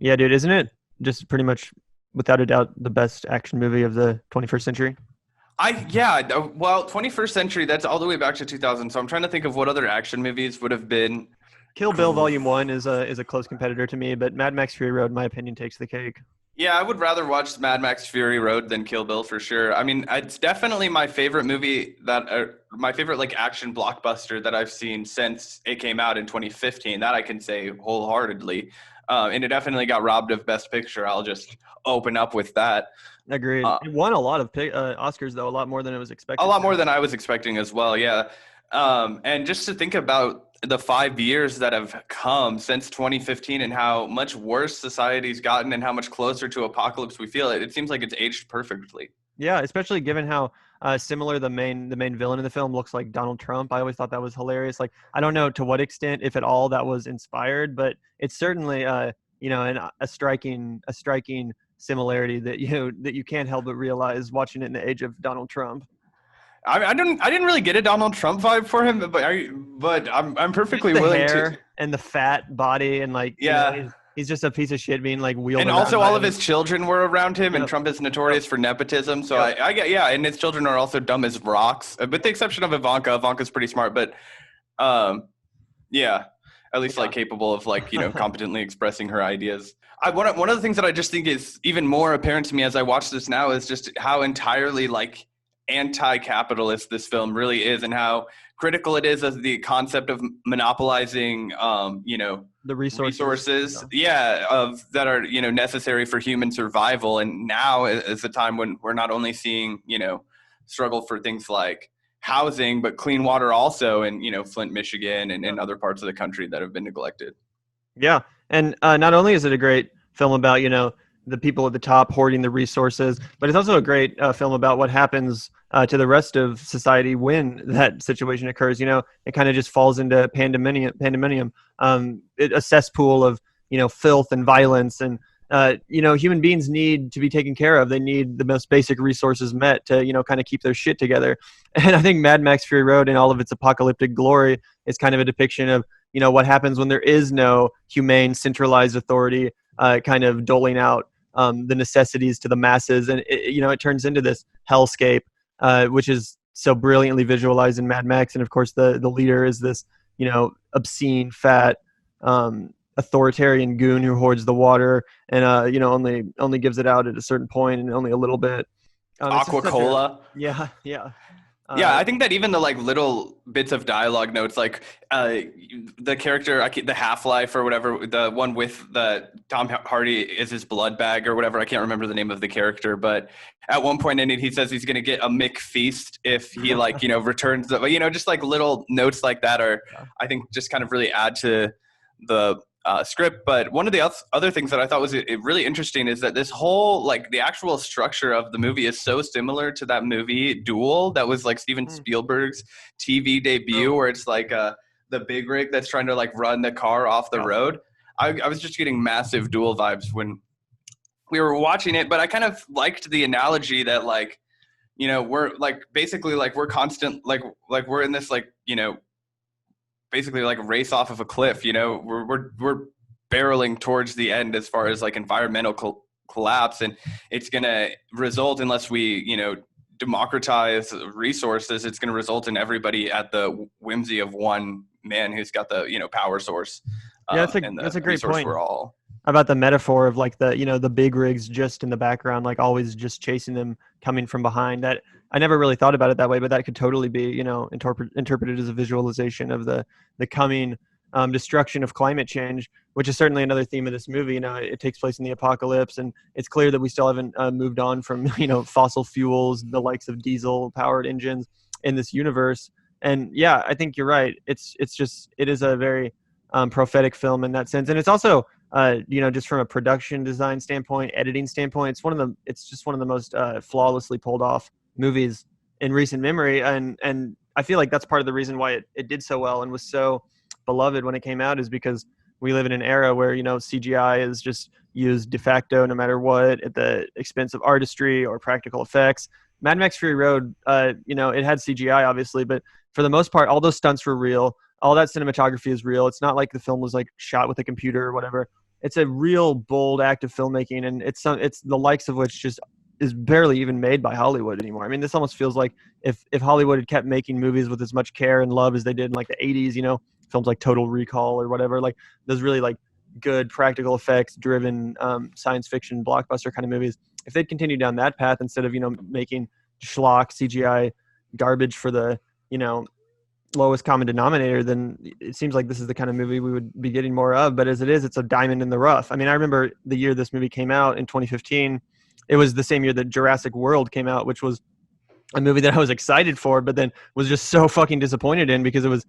Yeah, dude, isn't it just pretty much without a doubt the best action movie of the 21st century? Well, 21st century, that's all the way back to 2000. So I'm trying to think of what other action movies would have been. Kill Bill gr- Volume 1 is a close competitor to me, but Mad Max Fury Road, in my opinion, takes the cake. Yeah, I would rather watch Mad Max Fury Road than Kill Bill for sure. I mean, it's definitely my favorite movie my favorite like action blockbuster that I've seen since it came out in 2015. That I can say wholeheartedly. And it definitely got robbed of Best Picture. I'll just open up with that. Agreed. Uh, It won a lot of Oscars, though, a lot more than it was a expected lot more to. than I was expecting as well. Yeah. And just to think about the 5 years that have come since 2015 and how much worse society's gotten and how much closer to apocalypse we feel, it seems like it's aged perfectly. Yeah, especially given how similar the main villain in the film looks like Donald Trump. I always thought that was hilarious. Like, I don't know to what extent, if at all, that was inspired, but it's certainly a striking similarity that you can't help but realize watching it in the age of Donald Trump. I didn't really get a Donald Trump vibe for him, but I'm Just perfectly the willing to. hair and the fat body, and like Yeah. he's just a piece of shit being like wheeled And around also, by all of him. his children were around him, and Yep. Trump is Yep. notorious for nepotism. So Yep. I get, yeah, and his children are also dumb as rocks, with the exception of Ivanka. Ivanka's pretty smart, but um, yeah, at least like capable of like Yeah. competently expressing her ideas. One of the things that I just think is even more apparent to me as I watch this now is just how entirely like anti-capitalist this film really is, and how critical it is of the concept of monopolizing, The resources. resources, yeah, of that are necessary for human survival. And now is the time when we're not only seeing struggle for things like housing, but clean water also in Flint, Michigan, and Yeah. other parts of the country that have been neglected. Yeah, and not only is it a great film about the people at the top hoarding the resources, but it's also a great film about what happens to the rest of society when that situation occurs. It kind of just falls into pandemonium, a cesspool of filth and violence, and human beings need to be taken care of. They need the most basic resources met to kind of keep their shit together. And I think Mad Max Fury Road, in all of its apocalyptic glory, is kind of a depiction of what happens when there is no humane centralized authority kind of doling out the necessities to the masses, and it turns into this hellscape, which is so brilliantly visualized in Mad Max. And of course the leader is this obscene fat authoritarian goon who hoards the water, and only gives it out at a certain point and only a little bit. It's just Aqua such a Cola. yeah, yeah. Yeah, uh, I think that even the like little bits of dialogue notes, like the character, the Half Life or whatever, the one with the Tom Hardy is his blood bag or whatever. I can't remember the name of the character, but at one point in it, he says he's going to get a McFeast if he like returns the, just like little notes like that are, yeah. I think, just kind of really add to the script. But one of the other things that I thought was really interesting is that this whole like the actual structure of the movie is so similar to that movie Duel that was like Steven Mm, Spielberg's TV debut, true. where it's like the big rig that's trying to like run the car off the Yeah. road. I was just getting massive Duel vibes when we were watching it, but I kind of liked the analogy that like we're like basically like we're constant like we're in this like basically like race off of a cliff. We're barreling towards the end as far as like environmental collapse, and it's going to result, unless we democratize resources, it's going to result in everybody at the whimsy of one man who's got the power source, Yeah, that's a and that's the a great resource point for all. about the metaphor of like the big rigs just in the background, like always just chasing them coming from behind. That I never really thought about it that way, but that could totally be interpreted as a visualization of the coming destruction of climate change, which is certainly another theme of this movie. It takes place in the apocalypse, and it's clear that we still haven't moved on from fossil fuels, the likes of diesel powered engines in this universe. And yeah, I think you're right. It is a very prophetic film in that sense, and it's also just from a production design standpoint, editing standpoint, it's just one of the most flawlessly pulled off movies in recent memory, and I feel like that's part of the reason why it did so well and was so beloved when it came out, is because we live in an era where CGI is just used de facto no matter what, at the expense of artistry or practical effects. Mad Max Fury Road, it had CGI obviously, but for the most part, all those stunts were real. All that cinematography is real. It's not like the film was like shot with a computer or whatever. it's a real bold act of filmmaking, and it's the likes of which just is barely even made by Hollywood anymore. I mean, this almost feels like if Hollywood had kept making movies with as much care and love as they did in like the 80s, you know, films like Total Recall or whatever, like those really like good practical effects driven science fiction blockbuster kind of movies. If they'd continued down that path instead of, you know, making schlock CGI garbage for the, you know, lowest common denominator, then it seems like this is the kind of movie we would be getting more of. But as it is, it's a diamond in the rough. I mean, I remember the year this movie came out in 2015. It was the same year that Jurassic World came out, which was a movie that I was excited for, but then was just so fucking disappointed in because it was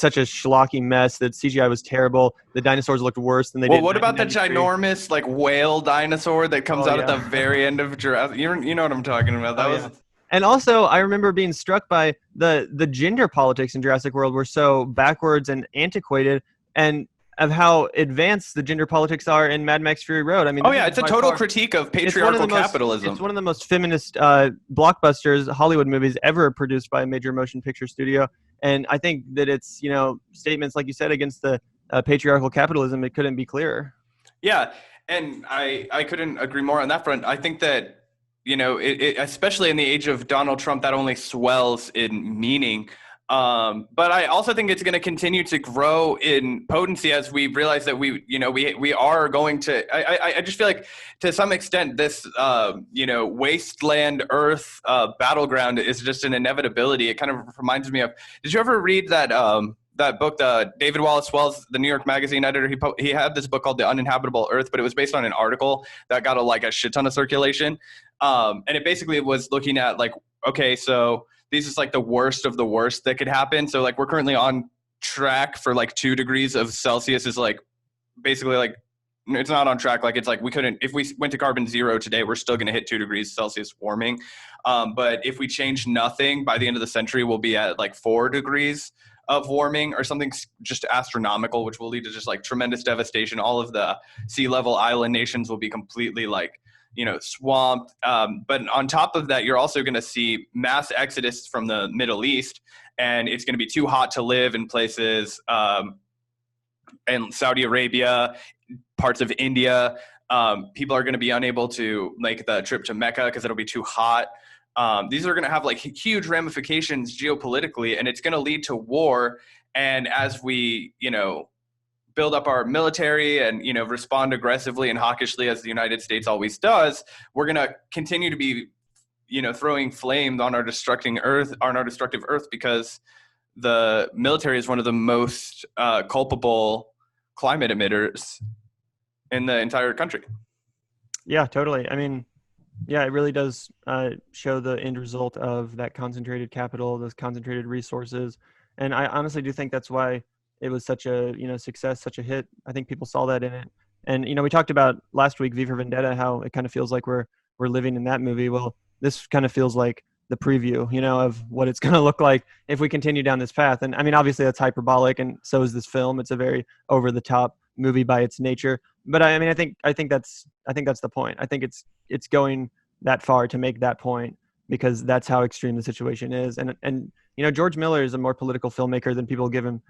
such a schlocky mess that CGI was terrible. The dinosaurs looked worse than they did. Well, what about the ginormous like whale dinosaur that comes out at the very end of Jurassic? You know what I'm talking about? That was. Yeah. And also, I remember being struck by the gender politics in Jurassic World were so backwards and antiquated, and of how advanced the gender politics are in Mad Max Fury Road. I mean, it's a total critique of patriarchal capitalism. It's one of the most feminist blockbusters, Hollywood movies ever produced by a major motion picture studio. And I think that it's, you know, statements like you said against the patriarchal capitalism. It couldn't be clearer. Yeah, and I couldn't agree more on that front. I think that, you know, it especially in the age of Donald Trump, that only swells in meaning. But I also think it's going to continue to grow in potency as we realize that we are going to. I just feel like to some extent this wasteland Earth battleground is just an inevitability. It kind of reminds me of. Did you ever read that book, David Wallace Wells, the New York Magazine editor? He had this book called The Uninhabitable Earth, but it was based on an article that got a shit ton of circulation, and it basically was looking at like, okay, so these is like the worst of the worst that could happen. So like we're currently on track for like 2 degrees of Celsius is like basically like it's not on track. Like it's like we couldn't, if we went to carbon zero today, we're still going to hit 2 degrees Celsius warming. But if we change nothing by the end of the century, we'll be at like 4 degrees of warming or something just astronomical, which will lead to just like tremendous devastation. All of the sea level island nations will be completely like, you know, swamped. But on top of that, you're also going to see mass exodus from the Middle East, and it's going to be too hot to live in places in Saudi Arabia, parts of India. People are going to be unable to make the trip to Mecca because it'll be too hot. These are going to have like huge ramifications geopolitically, and it's going to lead to war. And as we, you know, build up our military and, you know, respond aggressively and hawkishly as the United States always does, we're going to continue to be, you know, throwing flames on our destructive earth because the military is one of the most culpable climate emitters in the entire country. Yeah, totally. I mean, yeah, it really does show the end result of that concentrated capital, those concentrated resources. And I honestly do think that's why it was such a, you know, success, such a hit. I think people saw that in it. And, you know, we talked about last week, V for Vendetta, how it kind of feels like we're living in that movie. Well, this kind of feels like the preview, you know, of what it's going to look like if we continue down this path. And I mean, obviously that's hyperbolic, and so is this film. It's a very over the top movie by its nature. But I mean, I think that's the point. I think it's going that far to make that point because that's how extreme the situation is. And you know, George Miller is a more political filmmaker than people give him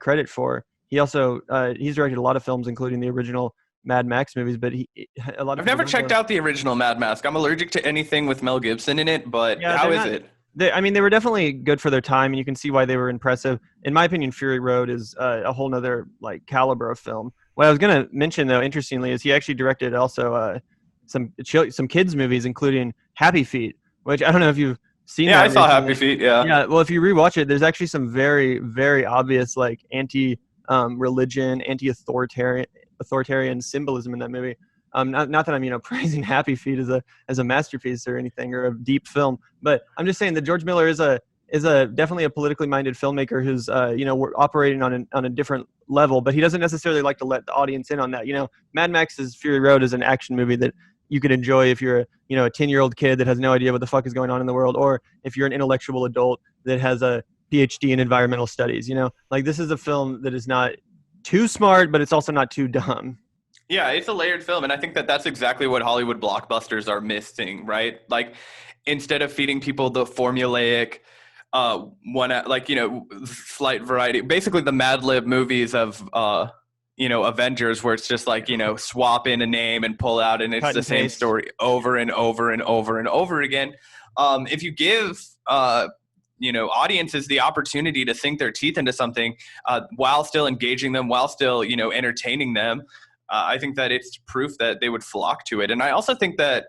credit for. He also he's directed a lot of films, including the original Mad Max movies. But I've never checked out the original Mad Max. I'm allergic to anything with Mel Gibson in it. But yeah, how is it? I mean, they were definitely good for their time, and you can see why they were impressive. In my opinion, Fury Road is a whole nother like caliber of film. What I was going to mention, though, interestingly, is he actually directed also some kids movies, including Happy Feet, which I don't know if you've seen. Yeah, that I saw recently. Happy Feet. Yeah. Yeah. Well, if you rewatch it, there's actually some very, very obvious like anti-religion, anti-authoritarian symbolism in that movie. Not that I'm, you know, praising Happy Feet as a masterpiece or anything or a deep film, but I'm just saying that George Miller is a definitely a politically minded filmmaker who's you know, we're operating on a different level, but he doesn't necessarily like to let the audience in on that. You know, Mad Max's Fury Road is an action movie that you could enjoy if you're a 10-year-old kid that has no idea what the fuck is going on in the world, or if you're an intellectual adult that has a PhD in environmental studies. You know, like this is a film that is not too smart, but it's also not too dumb. Yeah, it's a layered film, and I think that that's exactly what Hollywood blockbusters are missing, right? Like, instead of feeding people the formulaic, slight variety, basically the Mad Lib movies of Avengers, where it's just like, swap in a name and pull out, and it's Cut the and same paste. story over and over and over and over again. If you give audiences the opportunity to sink their teeth into something while still engaging them, while still entertaining them, I think that it's proof that they would flock to it. And I also think that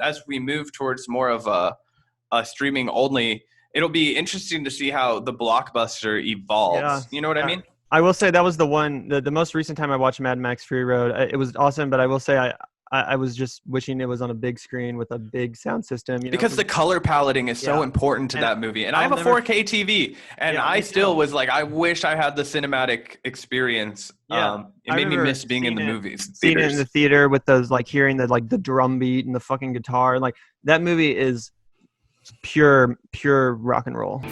as we move towards more of a streaming only, it'll be interesting to see how the blockbuster evolves. Yeah. You know what I mean? I will say that was the most recent time I watched Mad Max Fury Road. It was awesome, but I will say I was just wishing it was on a big screen with a big sound system. Because the color paletting is so important to that movie. And I have a 4K TV, and I still was like, I wish I had the cinematic experience. Yeah. It made me miss being in the movies. Seeing it in the theater with those, like, hearing the drum beat and the fucking guitar. Like, that movie is pure rock and roll.